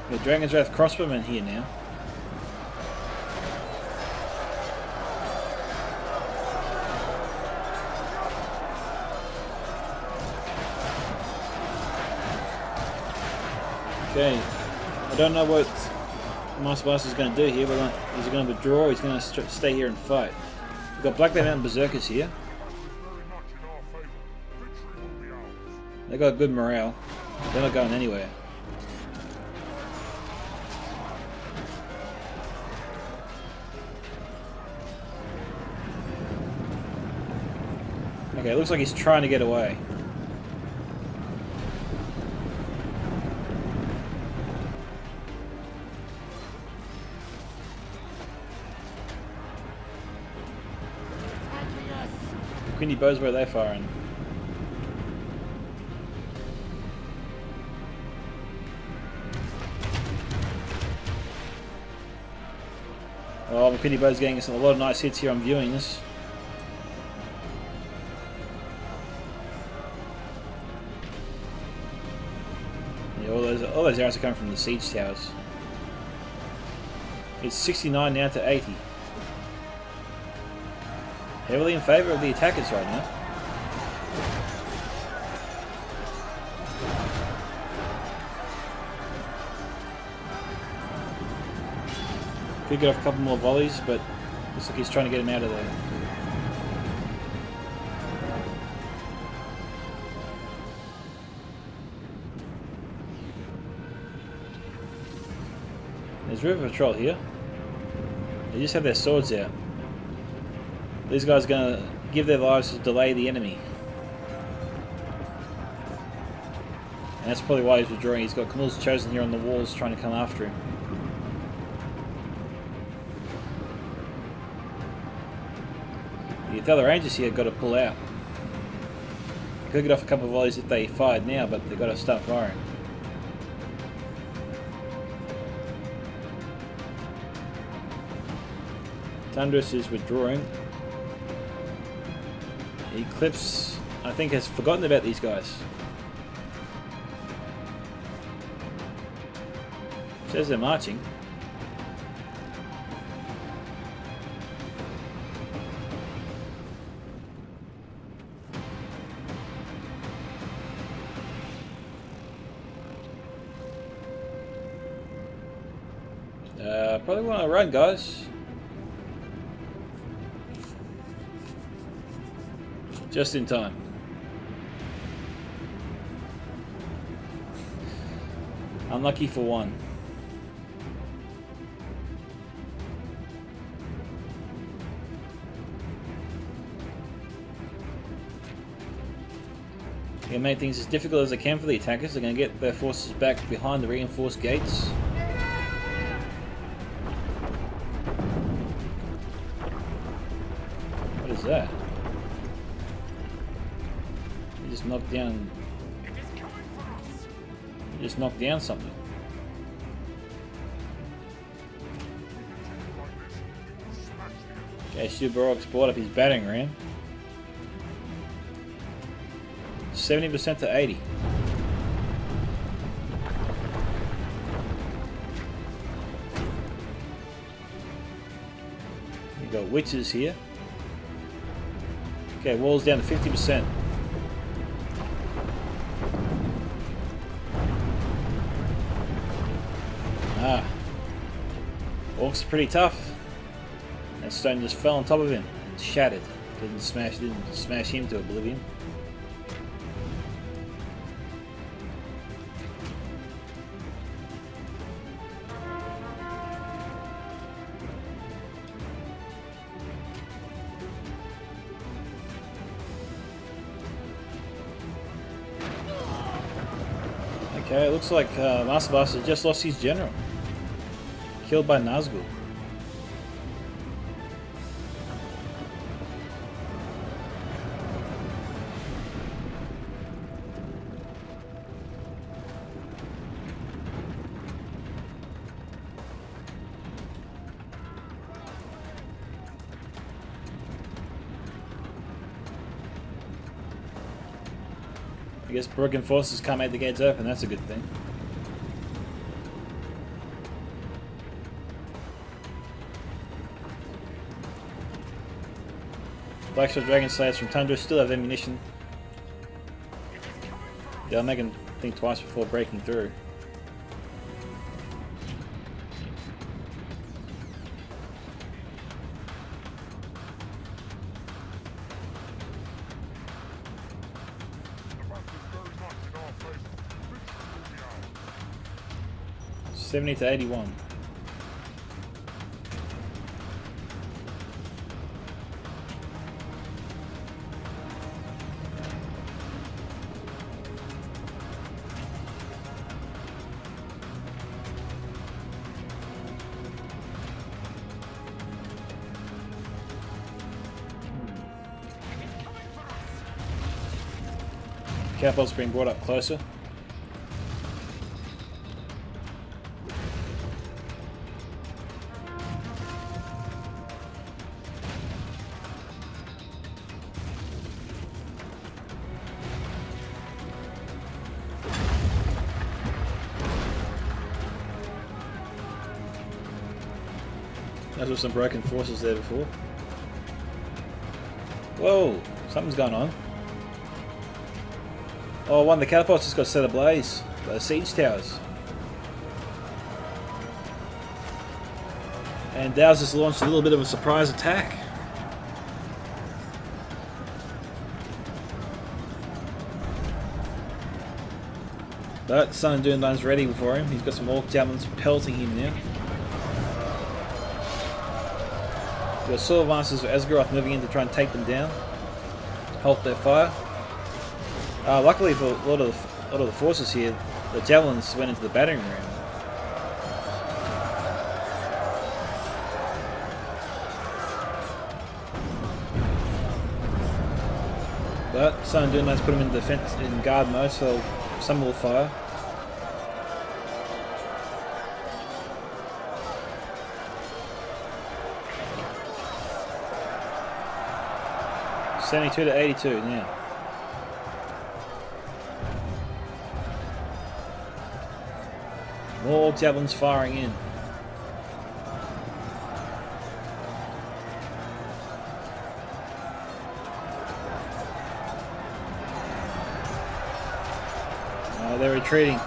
The Dragon's Wrath crossbowmen here now. Okay, I don't know what Master Blaster's going to do here. Is he going to withdraw or he's going to stay here and fight? We've got Black Bear Mountain Berserkers here. They got good morale. They're not going anywhere. Okay, it looks like he's trying to get away. Quindy bows, where are they firing? Oh, McQuindy Bow's getting us a lot of nice hits here on viewing this. Yeah, all those arrows are coming from the siege towers. It's 69 now to 80. Heavily in favour of the attackers right now. Could get off a couple more volleys, but looks like he's trying to get him out of there. There's River Patrol here. They just have their swords out. These guys are going to give their lives to delay the enemy. And that's probably why he's withdrawing. He's got Camille's Chosen here on the walls trying to come after him. The other Rangers here got to pull out. They could get off a couple of volleys if they fired now, but they've got to start firing. Tundris is withdrawing. Eclipse, I think, has forgotten about these guys. Says they're marching. Probably want to run, guys. Just in time. Unlucky for one. They're going to make things as difficult as they can for the attackers. They're going to get their forces back behind the reinforced gates. What is that? He just knocked down... He just knocked down something. Okay, Shubarog's brought up his battering ram. 70% to 80. We've got witches here. Okay, walls down to 50%. Ah. Orcs are pretty tough. That stone just fell on top of him and shattered. Didn't smash him to oblivion. Okay, it looks like Master Blaster just lost his general. Killed by Nazgul. I guess broken forces can't make the gates open, that's a good thing. Blackshot Dragon Slayers from Tundra still have ammunition. They'll make them think twice before breaking through. 70 to 81. Catapult's being brought up closer. Those were some broken forces there before. Whoa, something's going on. Oh, one of the catapults just got set ablaze by the siege towers. And Dow's just launched a little bit of a surprise attack. But Sun and Dunedain's ready for him. He's got some Orc Javelins pelting him now. We've got Sword Masters of Esgaroth moving in to try and take them down. Halt their fire. Luckily for a lot of the forces here, the javelins went into the battering ram. But Sun and Dunedain's put them in defense in guard mode, so some will fire. $72 to 82 now. More javelins firing in. They're retreating.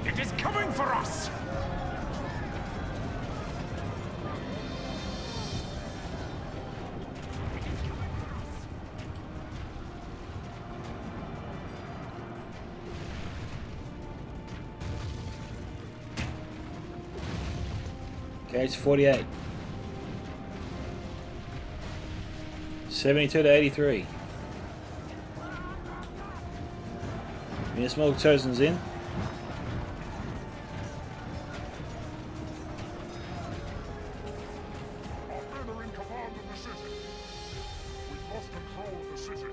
It is coming for us. Okay, it's 48. 72 to 83. Small Chosen's in. Our men are in command of the city. We've lost control of the city.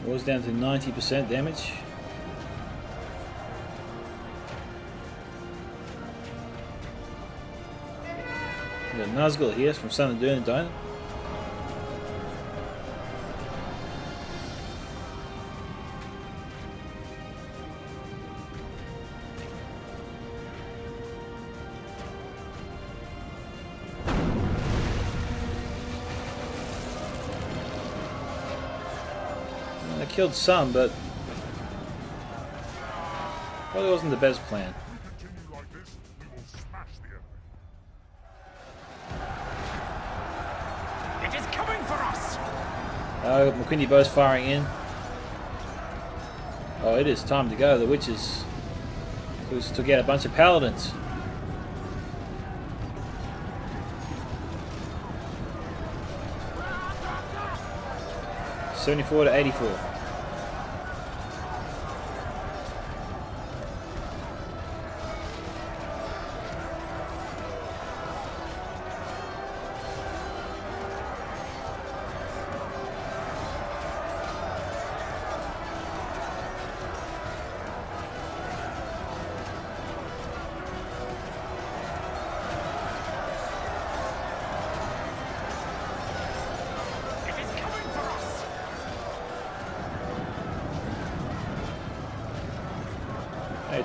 War's down to 90% damage. We've got Nazgul here from Sun and Dunedain. They killed some, but probably wasn't the best plan. If we continue like this, we will smash the enemy. It is coming for us. McQuindy Bow's firing in. Oh, it is time to go. The witches took out a bunch of paladins. $74 to 84.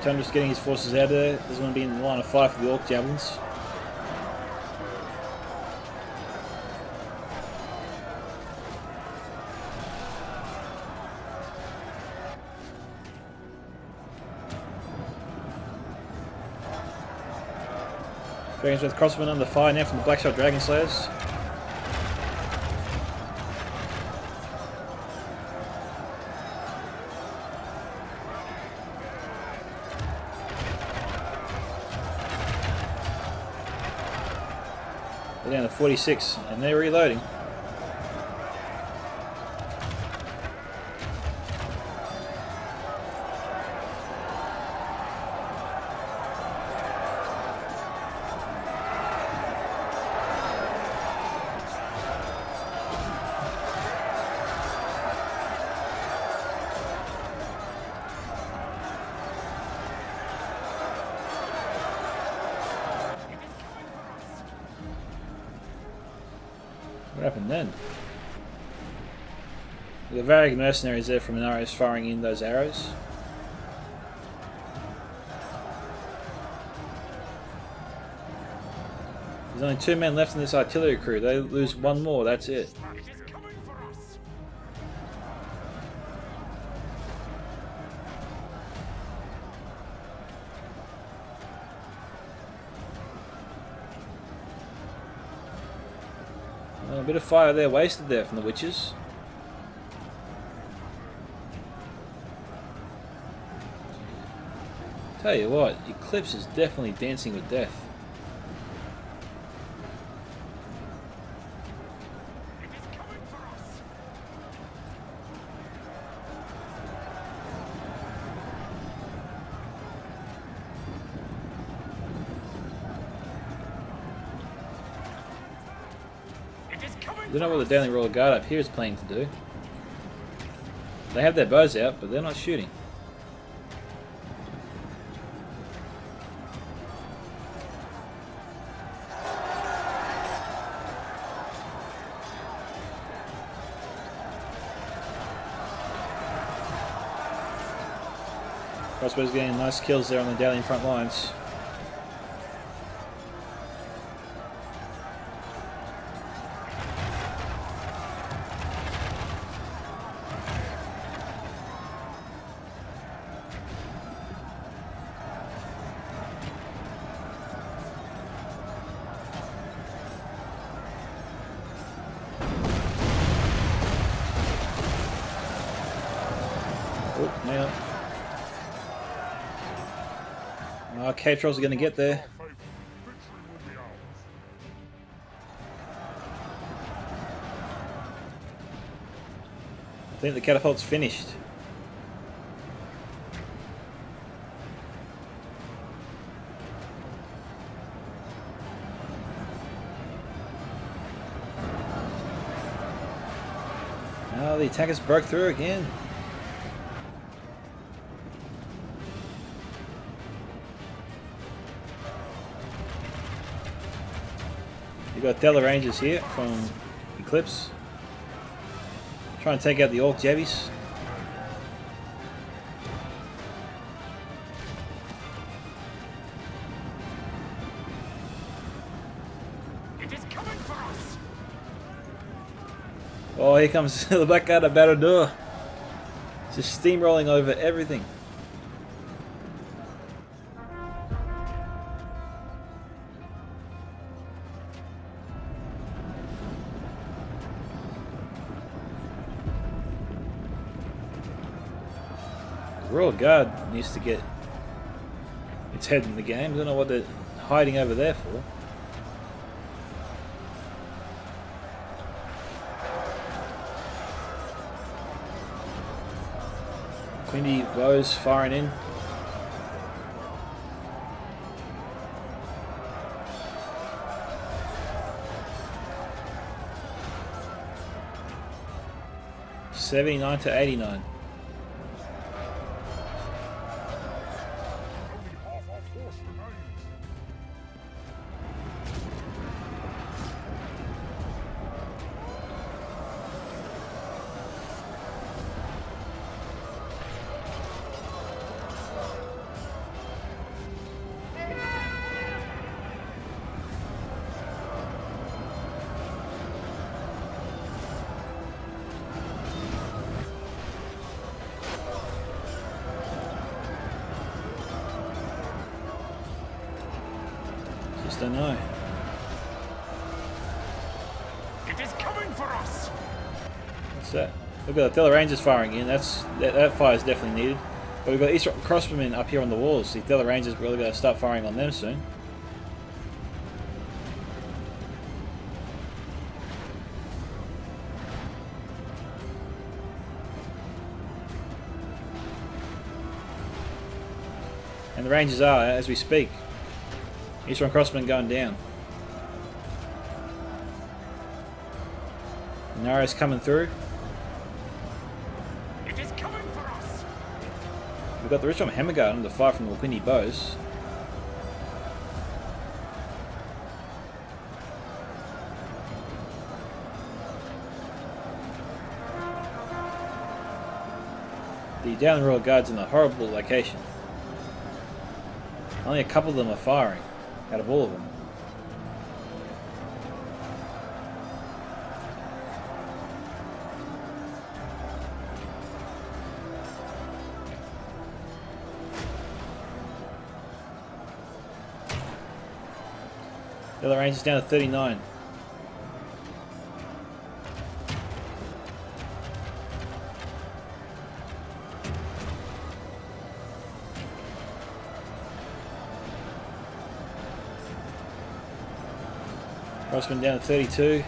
Tom just getting his forces out of there. Doesn't want to be in the line of fire for the Orc Javelins. Dragonsmith Crossman under fire now from the Blackshot Dragon Slayers. They're down to 46 and they're reloading. What happened then? The Varag mercenaries there from Inarius firing in those arrows. There's only 2 men left in this artillery crew. They lose 1 more, that's it. It is coming for us. A bit of fire there wasted there from the witches. Tell you what, Eclipse is definitely dancing with death. It is coming for us. It is coming. I don't know what the Daily Royal Guard up here is planning to do. They have their bows out, but they're not shooting. Crossbows getting nice kills there on the Dalian front lines. Oh, nail. Cave Trolls are going to get there. Our favour. Victory will be ours. I think the catapult's finished. Oh, the attackers broke through again. You've got Della Rangers here from Eclipse. Trying to take out the Orc Jabbies. It is coming for us. Oh, here comes the Blackguard of Barad-dûr. Just steamrolling over everything. The Royal Guard needs to get its head in the game. I don't know what they're hiding over there for. Quindy bows firing in. $79 to $89. Only half our force remains. Just don't know. It is coming for us. What's that? Look at that. The Rangers firing in. That fire is definitely needed. But we've got Eastern Crossbowmen up here on the walls. The Delta Rangers really got to start firing on them soon. And the Rangers are, as we speak. Eastern Crossbowmen going down. Naro's coming through. It is coming for us. We've got the Richmond Hammerguard under fire from the Quinny bows. The Down Royal Guard's in a horrible location. Only a couple of them are firing, out of all of them. The other range is down to 39. Crossman down to 32.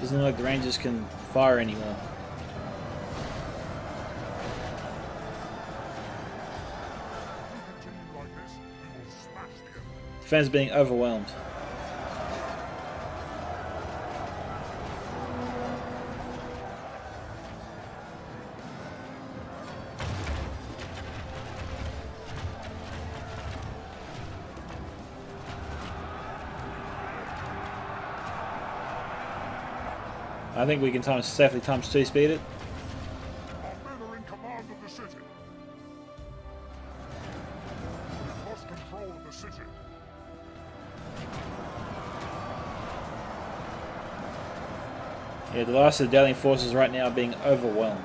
Doesn't look like the Rangers can fire anymore. Defense being overwhelmed. I think we can safely times 2 speed it. Our men are in command of the city. We've lost control of the city. Yeah, the last of the Dalian forces right now are being overwhelmed.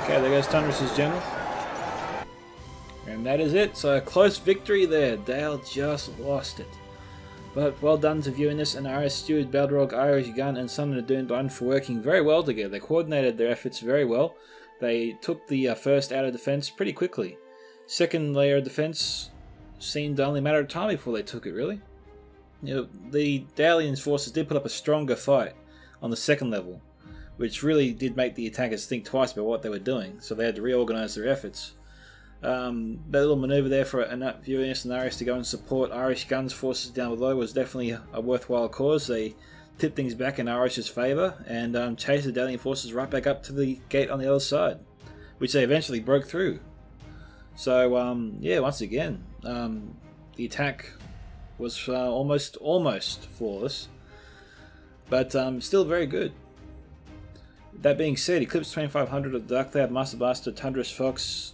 Okay, there goes Tundrus' general. And that is it. So a close victory there. Dale just lost it. But well done to viewing this, and RS Steward, Balrog, Irish Gun, and Son of the Dunedain for working very well together. They coordinated their efforts very well. They took the first outer defense pretty quickly. Second layer of defense seemed only a matter of time before they took it, really. You know, the Dalian forces did put up a stronger fight on the second level, which really did make the attackers think twice about what they were doing, so they had to reorganize their efforts. That little maneuver there for viewing us and Aris to go and support Irish Gun's forces down below was definitely a worthwhile cause. They tipped things back in Irish's favour and chased the Dalian forces right back up to the gate on the other side, which they eventually broke through. So yeah, once again, the attack was almost flawless, but still very good. That being said, Eclipse 2500 of the Dark Cloud, Master Blaster, Tundrus Fox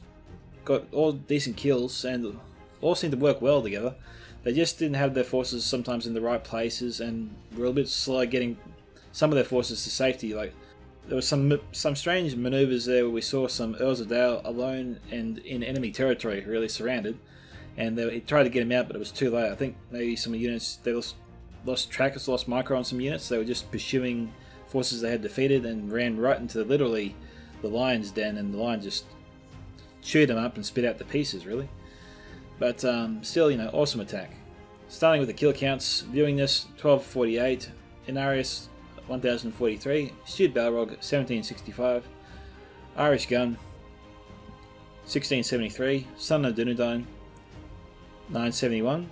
got all decent kills and all seemed to work well together. They just didn't have their forces sometimes in the right places and were a bit slow getting some of their forces to safety. Like there was some strange maneuvers there where we saw some Earls of Dale alone and in enemy territory, really surrounded, and they tried to get him out, but it was too late. I think maybe some units they lost track, lost micro on some units. They were just pursuing forces they had defeated and ran right into literally the lion's den, and the lion just chewed them up and spit out the pieces, really. But still, you know, awesome attack. Starting with the kill counts, viewing this, 1248, Inarius 1043, Stewed Balrog 1765, Irish Gun 1673, Son of Dunedain 971,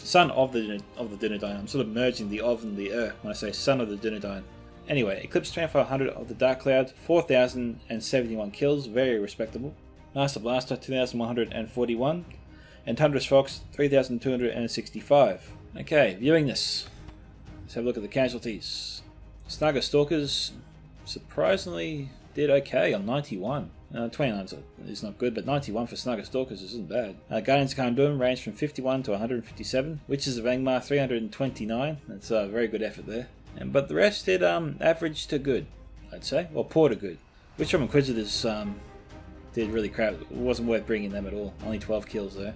Son of the Dunedain. I'm sort of merging the of and the when I say Son of the Dunedain. Anyway, Eclipse 2500 of the Dark Cloud, 4071 kills, very respectable. Master Blaster 2141, and Tundrus Fox 3265. Okay, viewing this. Let's have a look at the casualties. Snugger Stalkers surprisingly did okay on 91. 29 is not good, but 91 for Sniper Stalkers isn't bad. Guardians of Kandun ranged from 51 to 157. Witches of Angmar 329. That's a very good effort there. But the rest did average to good, I'd say, or poor to good. Witchram Inquisitors did really crap. It wasn't worth bringing them at all. Only 12 kills there.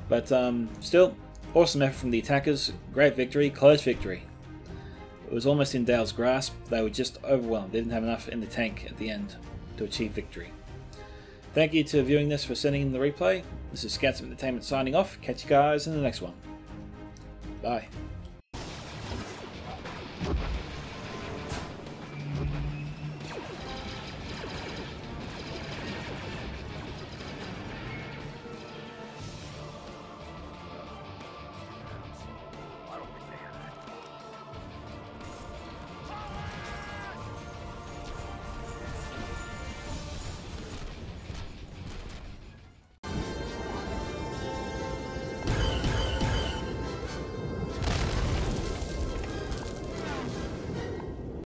But still, awesome effort from the attackers. Great victory, close victory. It was almost in Dale's grasp. They were just overwhelmed. They didn't have enough in the tank at the end to achieve victory. Thank you to Viewing This for sending in the replay. This is Scatsman Entertainment signing off. Catch you guys in the next one. Bye.